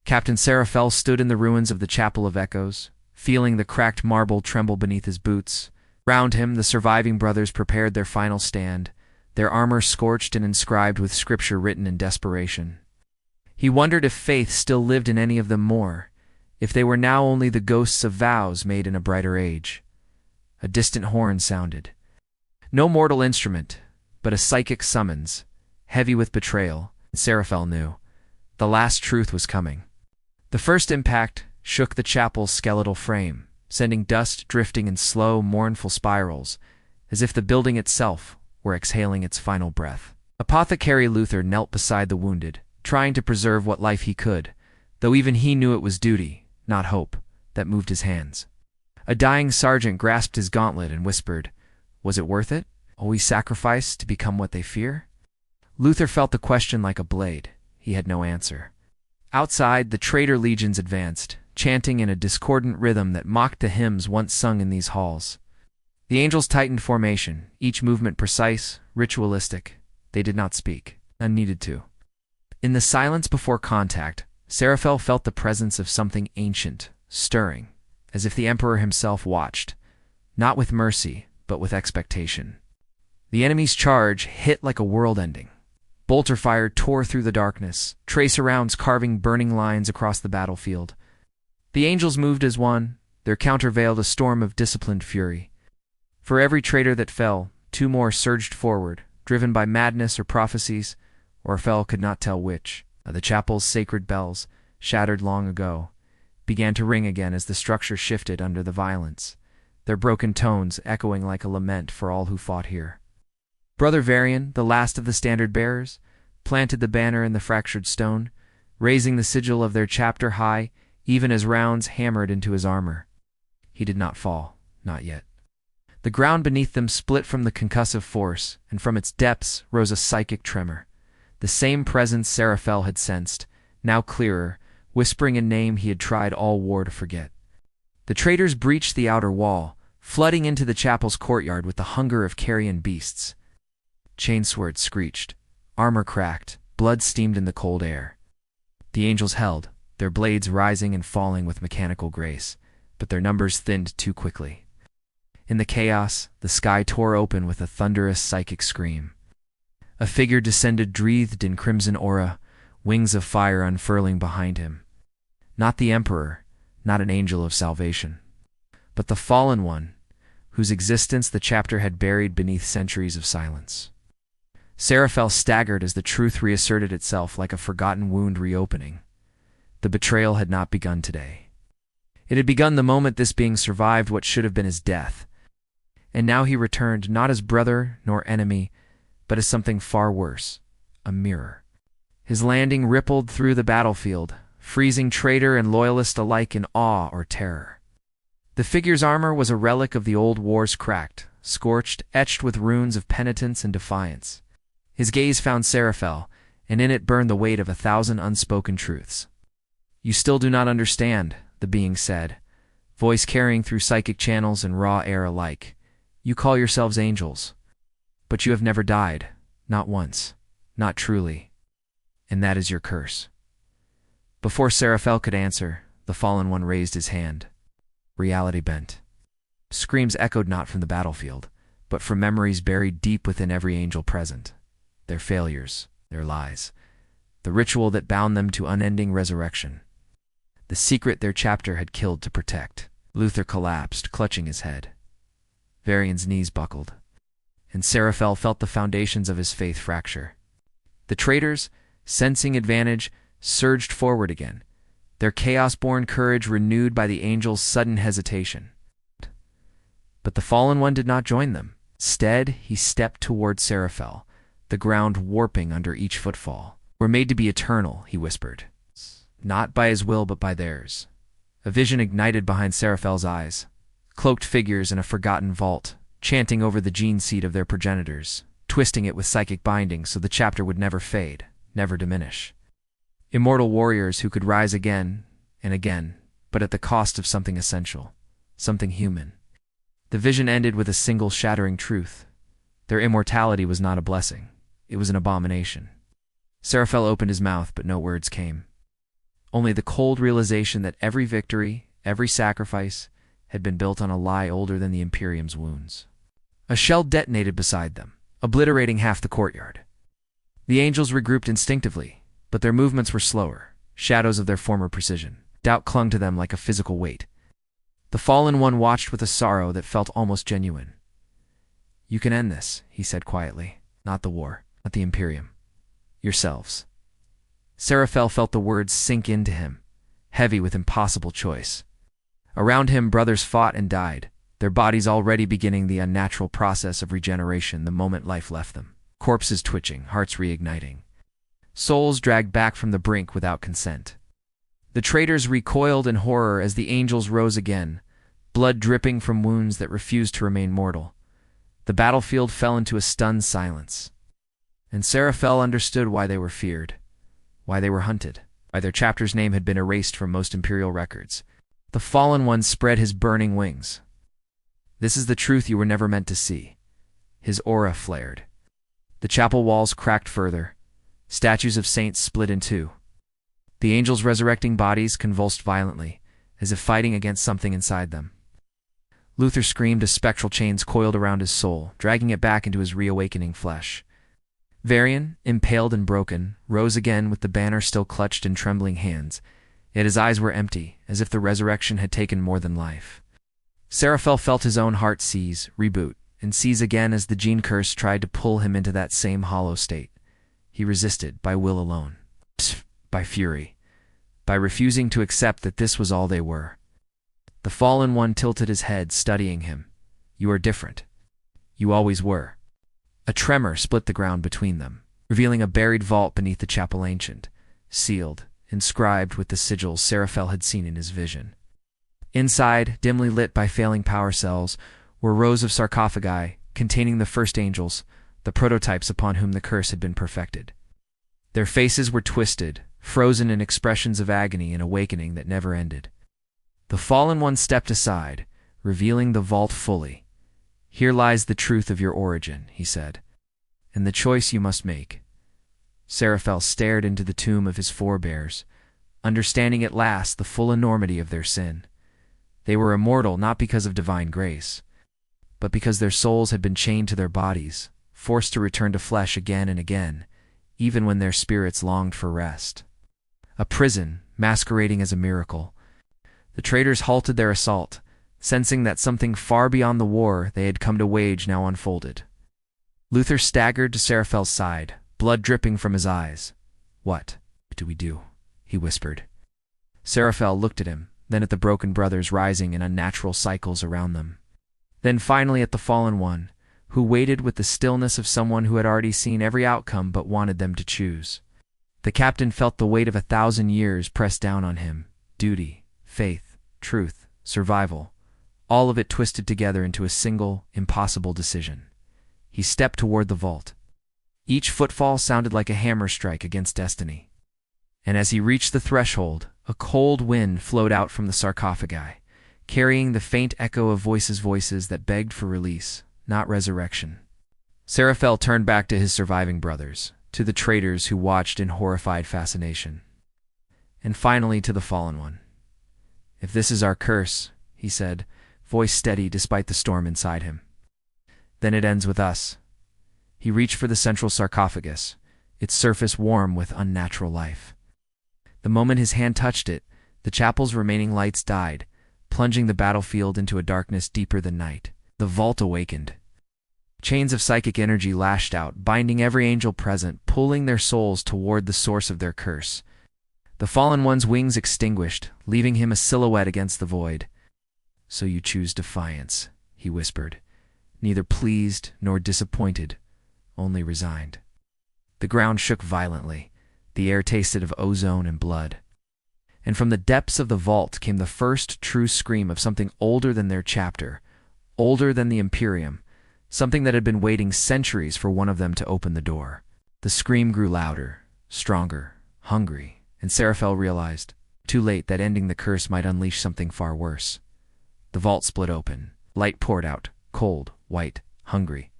Speaker 1: Captain Seraphel stood in the ruins of the Chapel of Echoes, feeling the cracked marble tremble beneath his boots. Round him, the surviving brothers prepared their final stand, their armor scorched and inscribed with scripture written in desperation. He wondered if faith still lived in any of them more, if they were now only the ghosts of vows made in a brighter age. A distant horn sounded. No mortal instrument, but a psychic summons, heavy with betrayal. Seraphel knew. The last truth was coming. The first impact shook the chapel's skeletal frame, sending dust drifting in slow, mournful spirals, as if the building itself were exhaling its final breath. Apothecary Luther knelt beside the wounded, trying to preserve what life he could, though even he knew it was duty, not hope, that moved his hands. A dying sergeant grasped his gauntlet and whispered, "Was it worth it? Always sacrifice to become what they fear?" Luther felt the question like a blade. He had no answer. Outside, the traitor legions advanced, chanting in a discordant rhythm that mocked the hymns once sung in these halls. The angels tightened formation, each movement precise, ritualistic. They did not speak. None needed to. In the silence before contact, Seraphel felt the presence of something ancient, stirring, as if the Emperor himself watched, not with mercy, but with expectation. The enemy's charge hit like a world-ending. Bolter fire tore through the darkness, tracer rounds carving burning lines across the battlefield. The angels moved as one, their countervailed a storm of disciplined fury. For every traitor that fell, two more surged forward, driven by madness or prophecies, or fell could not tell which. The chapel's sacred bells, shattered long ago, began to ring again as the structure shifted under the violence, their broken tones echoing like a lament for all who fought here. Brother Varian, the last of the standard-bearers, planted the banner in the fractured stone, raising the sigil of their chapter high, even as rounds hammered into his armor. He did not fall, not yet. The ground beneath them split from the concussive force, and from its depths rose a psychic tremor. The same presence Seraphel had sensed, now clearer, whispering a name he had tried all war to forget. The traitors breached the outer wall, flooding into the chapel's courtyard with the hunger of carrion beasts. Chainswords screeched, armor cracked, blood steamed in the cold air. The angels held, their blades rising and falling with mechanical grace, but their numbers thinned too quickly. In the chaos, the sky tore open with a thunderous psychic scream. A figure descended wreathed in crimson aura, wings of fire unfurling behind him. Not the Emperor, not an angel of salvation, but the fallen one, whose existence the chapter had buried beneath centuries of silence. Seraphel staggered as the truth reasserted itself like a forgotten wound reopening. The betrayal had not begun today. It had begun the moment this being survived what should have been his death. And now he returned not as brother nor enemy, but as something far worse, a mirror. His landing rippled through the battlefield, freezing traitor and loyalist alike in awe or terror. The figure's armor was a relic of the old war's cracked, scorched, etched with runes of penitence and defiance. His gaze found Seraphel, and in it burned the weight of 1,000 unspoken truths. "You still do not understand," the being said, voice carrying through psychic channels and raw air alike. "You call yourselves angels, but you have never died, not once, not truly, and that is your curse." Before Seraphel could answer, the fallen one raised his hand. Reality bent. Screams echoed not from the battlefield, but from memories buried deep within every angel present. Their failures, their lies, the ritual that bound them to unending resurrection. The secret their chapter had killed to protect. Luther collapsed, clutching his head. Varian's knees buckled, and Seraphel felt the foundations of his faith fracture. The traitors, sensing advantage, surged forward again, their chaos-born courage renewed by the angel's sudden hesitation. But the fallen one did not join them. Instead, he stepped toward Seraphel, the ground warping under each footfall. "We're made to be eternal," he whispered. Not by his will, but by theirs. A vision ignited behind Seraphel's eyes. Cloaked figures in a forgotten vault, chanting over the gene seed of their progenitors, twisting it with psychic bindings so the chapter would never fade, never diminish. Immortal warriors who could rise again and again, but at the cost of something essential, something human. The vision ended with a single shattering truth. Their immortality was not a blessing. It was an abomination. Seraphel opened his mouth, but no words came. Only the cold realization that every victory, every sacrifice, had been built on a lie older than the Imperium's wounds. A shell detonated beside them, obliterating half the courtyard. The angels regrouped instinctively, but their movements were slower, shadows of their former precision. Doubt clung to them like a physical weight. The fallen one watched with a sorrow that felt almost genuine. "You can end this," he said quietly. "Not the war, not the Imperium. Yourselves." Seraphel felt the words sink into him, heavy with impossible choice. Around him, brothers fought and died, their bodies already beginning the unnatural process of regeneration the moment life left them. Corpses twitching, hearts reigniting. Souls dragged back from the brink without consent. The traitors recoiled in horror as the angels rose again, blood dripping from wounds that refused to remain mortal. The battlefield fell into a stunned silence. And Seraphel understood why they were feared, why they were hunted, why their chapter's name had been erased from most Imperial records. The fallen one spread his burning wings. "This is the truth you were never meant to see." His aura flared. The chapel walls cracked further. Statues of saints split in two. The angels' resurrecting bodies convulsed violently, as if fighting against something inside them. Luther screamed as spectral chains coiled around his soul, dragging it back into his reawakening flesh. Varian, impaled and broken, rose again with the banner still clutched in trembling hands, Yet his eyes were empty, as if the resurrection had taken more than life. Seraphel felt his own heart seize, reboot, and seize again as the gene curse tried to pull him into that same hollow state. He resisted, by will alone. By fury. By refusing to accept that this was all they were. The fallen one tilted his head, studying him. You are different. You always were. A tremor split the ground between them, revealing a buried vault beneath the chapel ancient, sealed, inscribed with the sigils Seraphel had seen in his vision. Inside, dimly lit by failing power cells, were rows of sarcophagi containing the first angels, the prototypes upon whom the curse had been perfected. Their faces were twisted, frozen in expressions of agony and awakening that never ended. The fallen one stepped aside, revealing the vault fully. Here lies the truth of your origin, he said, and the choice you must make. Seraphel stared into the tomb of his forebears, understanding at last the full enormity of their sin. They were immortal not because of divine grace, but because their souls had been chained to their bodies, forced to return to flesh again and again, even when their spirits longed for rest. A prison, masquerading as a miracle. The traitors halted their assault, sensing that something far beyond the war they had come to wage now unfolded. Luther staggered to Seraphel's side, blood dripping from his eyes. What do we do? He whispered. Seraphel looked at him, then at the broken brothers rising in unnatural cycles around them. Then finally at the fallen one, who waited with the stillness of someone who had already seen every outcome but wanted them to choose. The captain felt the weight of 1,000 years pressed down on him. Duty, faith, truth, survival, all of it twisted together into a single, impossible decision. He stepped toward the vault. Each footfall sounded like a hammer strike against destiny. And as he reached the threshold, a cold wind flowed out from the sarcophagi, carrying the faint echo of voices that begged for release, not resurrection. Seraphel turned back to his surviving brothers, to the traitors who watched in horrified fascination, and finally to the fallen one. If this is our curse, he said, voice steady despite the storm inside him, then it ends with us. He reached for the central sarcophagus, its surface warm with unnatural life. The moment his hand touched it, the chapel's remaining lights died, plunging the battlefield into a darkness deeper than night. The vault awakened. Chains of psychic energy lashed out, binding every angel present, pulling their souls toward the source of their curse. The fallen one's wings extinguished, leaving him a silhouette against the void. So you choose defiance, he whispered, neither pleased nor disappointed, only resigned. The ground shook violently. The air tasted of ozone and blood. And from the depths of the vault came the first true scream of something older than their chapter, older than the Imperium, something that had been waiting centuries for one of them to open the door. The scream grew louder, stronger, hungry, and Seraphel realized, too late, that ending the curse might unleash something far worse. The vault split open. Light poured out, cold, white, hungry.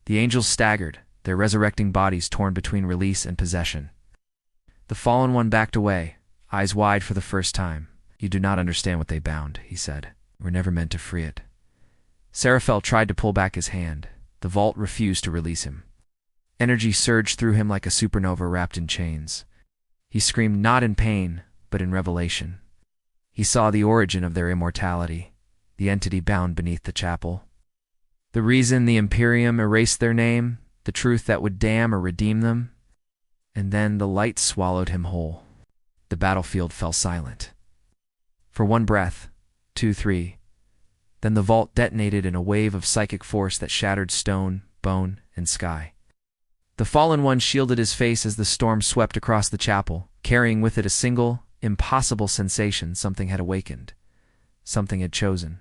Speaker 1: The angels staggered, their resurrecting bodies torn between release and possession. The fallen one backed away, eyes wide for the first time. You do not understand what they bound, he said. We're never meant to free it. Seraphel tried to pull back his hand. The vault refused to release him. Energy surged through him like a supernova wrapped in chains. He screamed not in pain, but in revelation. He saw the origin of their immortality, the entity bound beneath the chapel. The reason the Imperium erased their name, the truth that would damn or redeem them. And then the light swallowed him whole. The battlefield fell silent. For one breath, 2, 3, then the vault detonated in a wave of psychic force that shattered stone, bone, and sky. The fallen one shielded his face as the storm swept across the chapel, carrying with it a single, impossible sensation something had awakened. Something had chosen.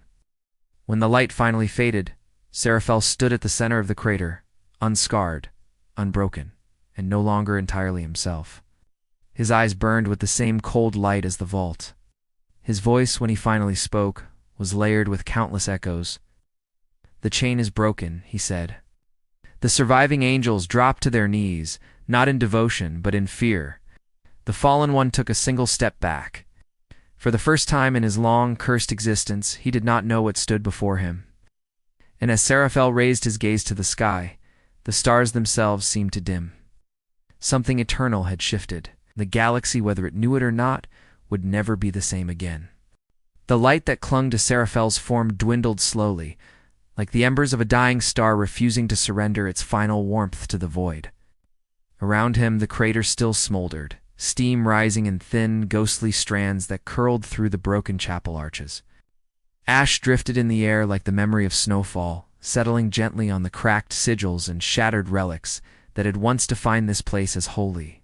Speaker 1: When the light finally faded, Seraphel stood at the center of the crater, unscarred, unbroken, and no longer entirely himself. His eyes burned with the same cold light as the vault. His voice, when he finally spoke, was layered with countless echoes. The chain is broken, he said. The surviving angels dropped to their knees, not in devotion, but in fear. The fallen one took a single step back. For the first time in his long, cursed existence, he did not know what stood before him. And as Seraphel raised his gaze to the sky, the stars themselves seemed to dim. Something eternal had shifted. The galaxy, whether it knew it or not, would never be the same again. The light that clung to Seraphel's form dwindled slowly, like the embers of a dying star refusing to surrender its final warmth to the void. Around him, the crater still smoldered, steam rising in thin, ghostly strands that curled through the broken chapel arches. Ash drifted in the air like the memory of snowfall, settling gently on the cracked sigils and shattered relics that had once defined this place as holy.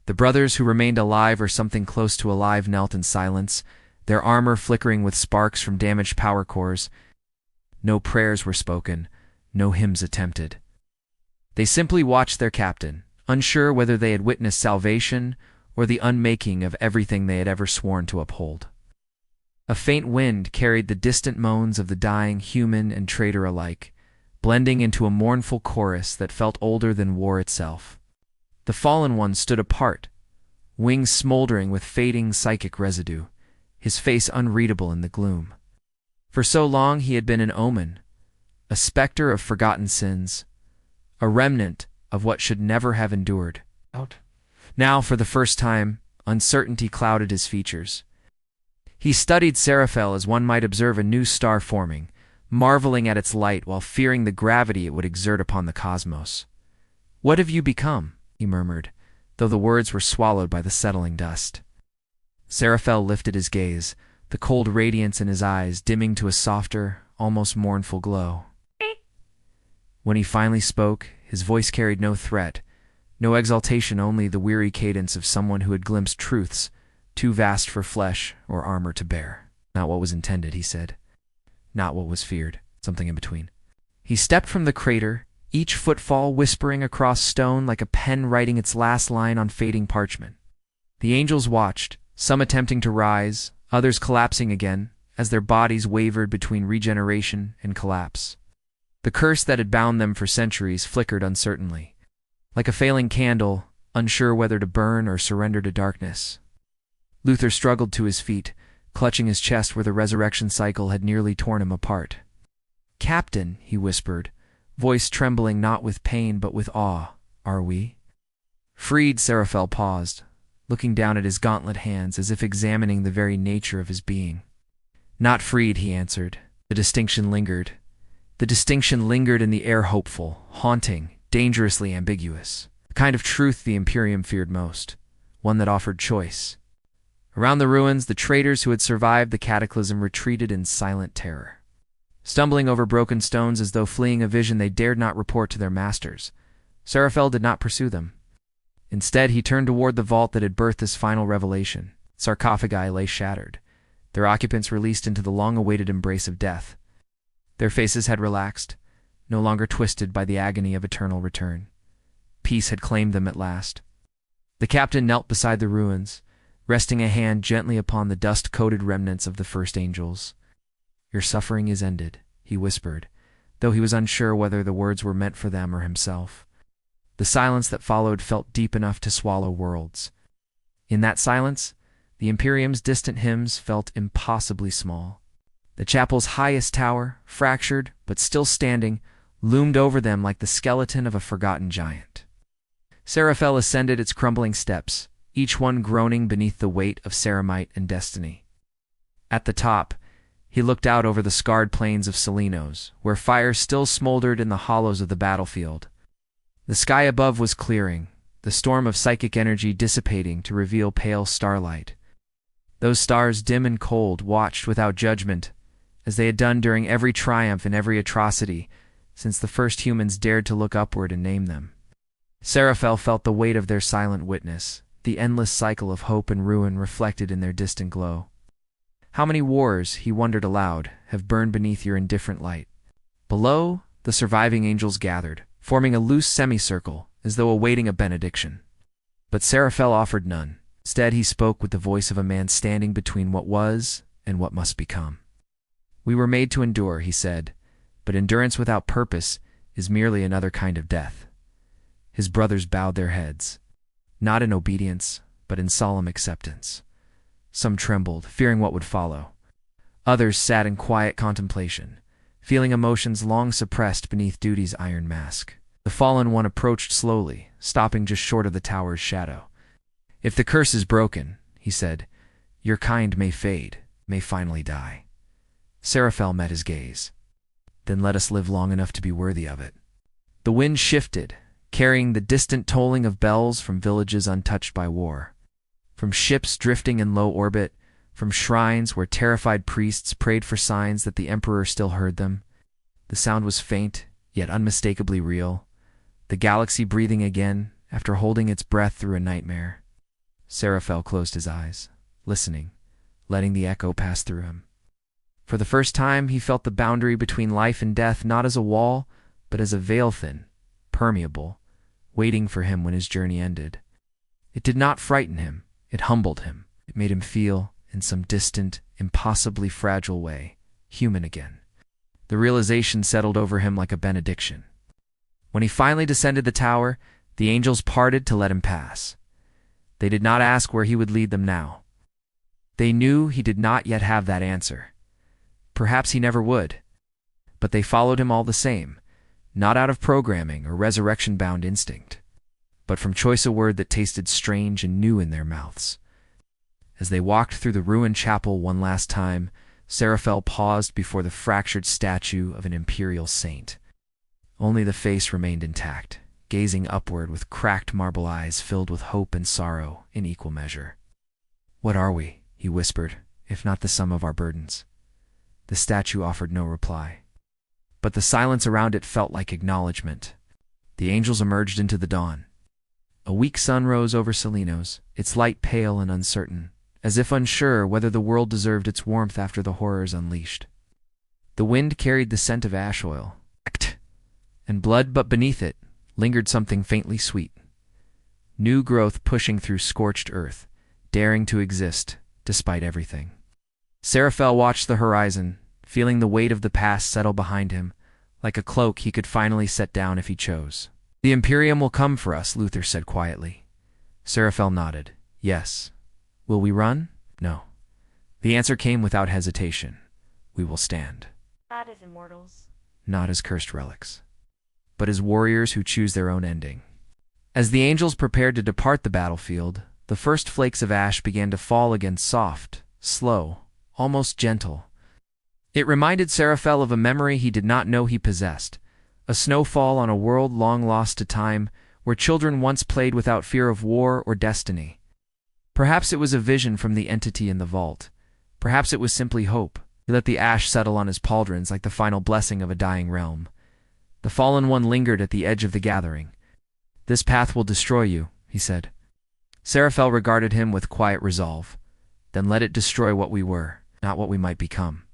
Speaker 1: The brothers who remained alive or something close to alive knelt in silence, their armor flickering with sparks from damaged power cores. No prayers were spoken, no hymns attempted. They simply watched their captain, unsure whether they had witnessed salvation or the unmaking of everything they had ever sworn to uphold. A faint wind carried the distant moans of the dying human and traitor alike, blending into a mournful chorus that felt older than war itself. The fallen one stood apart, wings smoldering with fading psychic residue, his face unreadable in the gloom. For so long he had been an omen, a specter of forgotten sins, a remnant of what should never have endured. Now, for the first time, uncertainty clouded his features. He studied Seraphel as one might observe a new star forming, marveling at its light while fearing the gravity it would exert upon the cosmos. "What have you become?" he murmured, though the words were swallowed by the settling dust. Seraphel lifted his gaze, the cold radiance in his eyes dimming to a softer, almost mournful glow. When he finally spoke, his voice carried no threat, no exaltation, only the weary cadence of someone who had glimpsed truths too vast for flesh or armor to bear. "Not what was intended," he said. "Not what was feared. Something in between." He stepped from the crater, each footfall whispering across stone like a pen writing its last line on fading parchment. The angels watched, some attempting to rise, others collapsing again, as their bodies wavered between regeneration and collapse. The curse that had bound them for centuries flickered uncertainly, like a failing candle, unsure whether to burn or surrender to darkness. Luther struggled to his feet, clutching his chest where the resurrection cycle had nearly torn him apart. "Captain," he whispered, voice trembling not with pain but with awe, "are we?" Freed, Seraphel paused, looking down at his gauntlet hands as if examining the very nature of his being. "Not freed," he answered. The distinction lingered. The distinction lingered in the air, hopeful, haunting, dangerously ambiguous. The kind of truth the Imperium feared most, one that offered choice. Around the ruins, the traitors who had survived the cataclysm retreated in silent terror, stumbling over broken stones as though fleeing a vision they dared not report to their masters. Seraphel did not pursue them. Instead, he turned toward the vault that had birthed this final revelation. Sarcophagi lay shattered, their occupants released into the long-awaited embrace of death. Their faces had relaxed, no longer twisted by the agony of eternal return. Peace had claimed them at last. The captain knelt beside the ruins, resting a hand gently upon the dust-coated remnants of the first angels. "Your suffering is ended," he whispered, though he was unsure whether the words were meant for them or himself. The silence that followed felt deep enough to swallow worlds. In that silence, the Imperium's distant hymns felt impossibly small. The chapel's highest tower, fractured but still standing, loomed over them like the skeleton of a forgotten giant. Seraphel ascended its crumbling steps, each one groaning beneath the weight of ceramite and destiny. At the top, he looked out over the scarred plains of Salinos, where fires still smoldered in the hollows of the battlefield. The sky above was clearing, the storm of psychic energy dissipating to reveal pale starlight. Those stars, dim and cold, watched without judgment, as they had done during every triumph and every atrocity, since the first humans dared to look upward and name them. Seraphel felt the weight of their silent witness, the endless cycle of hope and ruin reflected in their distant glow. How many wars, he wondered aloud, have burned beneath your indifferent light? Below, the surviving angels gathered, forming a loose semicircle, as though awaiting a benediction. But Seraphel offered none. Instead, he spoke with the voice of a man standing between what was and what must become. "We were made to endure," he said, "but endurance without purpose is merely another kind of death." His brothers bowed their heads, not in obedience, but in solemn acceptance. Some trembled, fearing what would follow. Others sat in quiet contemplation, feeling emotions long suppressed beneath duty's iron mask. The fallen one approached slowly, stopping just short of the tower's shadow. "If the curse is broken," he said, Your kind may fade, may finally die. Seraphel met his gaze. Then let us live long enough to be worthy of it. The wind shifted, carrying the distant tolling of bells from villages untouched by war. From ships drifting in low orbit, from shrines where terrified priests prayed for signs that the Emperor still heard them. The sound was faint, yet unmistakably real. The galaxy breathing again, after holding its breath through a nightmare. Seraphel closed his eyes, listening, letting the echo pass through him. For the first time, he felt the boundary between life and death not as a wall, but as a veil thin, permeable, waiting for him when his journey ended. It did not frighten him, it humbled him. It made him feel, in some distant, impossibly fragile way, human again. The realization settled over him like a benediction. When he finally descended the tower, the angels parted to let him pass. They did not ask where he would lead them now. They knew he did not yet have that answer. Perhaps he never would. But they followed him all the same, not out of programming or resurrection-bound instinct, but from choice a word that tasted strange and new in their mouths. As they walked through the ruined chapel one last time, Seraphel paused before the fractured statue of an Imperial saint. Only the face remained intact, gazing upward with cracked marble eyes filled with hope and sorrow in equal measure. "What are we?" he whispered, "if not the sum of our burdens?" The statue offered no reply. But the silence around it felt like acknowledgement. The angels emerged into the dawn. A weak sun rose over Salinos, its light pale and uncertain, as if unsure whether the world deserved its warmth after the horrors unleashed. The wind carried the scent of ash oil, and blood, but beneath it lingered something faintly sweet. New growth pushing through scorched earth, daring to exist despite everything. Seraphel watched the horizon, feeling the weight of the past settle behind him, like a cloak he could finally set down if he chose. "The Imperium will come for us," Luther said quietly. Seraphel nodded. "Yes." "Will we run?" "No." The answer came without hesitation. "We will stand."
Speaker 2: Not as immortals.
Speaker 1: Not as cursed relics, but as warriors who choose their own ending. As the angels prepared to depart the battlefield, the first flakes of ash began to fall again, soft, slow, almost gentle. It reminded Seraphel of a memory he did not know he possessed, a snowfall on a world long lost to time, where children once played without fear of war or destiny. Perhaps it was a vision from the entity in the vault. Perhaps it was simply hope. He let the ash settle on his pauldrons like the final blessing of a dying realm. The fallen one lingered at the edge of the gathering. "This path will destroy you," he said. Seraphel regarded him with quiet resolve. "Then let it destroy what we were, not what we might become."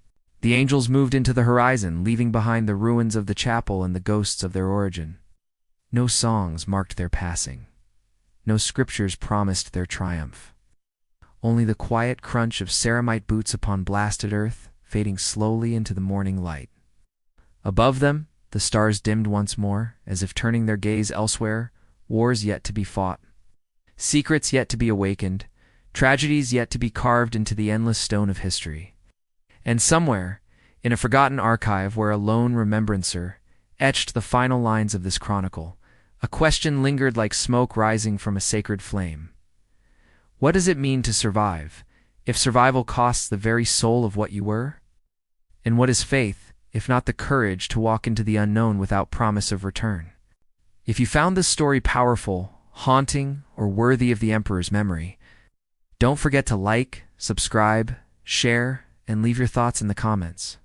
Speaker 1: The angels moved into the horizon, leaving behind the ruins of the chapel and the ghosts of their origin. No songs marked their passing. No scriptures promised their triumph. Only the quiet crunch of ceramite boots upon blasted earth, fading slowly into the morning light. Above them, the stars dimmed once more, as if turning their gaze elsewhere, wars yet to be fought, secrets yet to be awakened, tragedies yet to be carved into the endless stone of history. And somewhere, in a forgotten archive where a lone remembrancer etched the final lines of this chronicle, a question lingered like smoke rising from a sacred flame. What does it mean to survive, if survival costs the very soul of what you were? And what is faith, if not the courage to walk into the unknown without promise of return? If you found this story powerful, haunting, or worthy of the Emperor's memory, don't forget to like, subscribe, share, and leave your thoughts in the comments.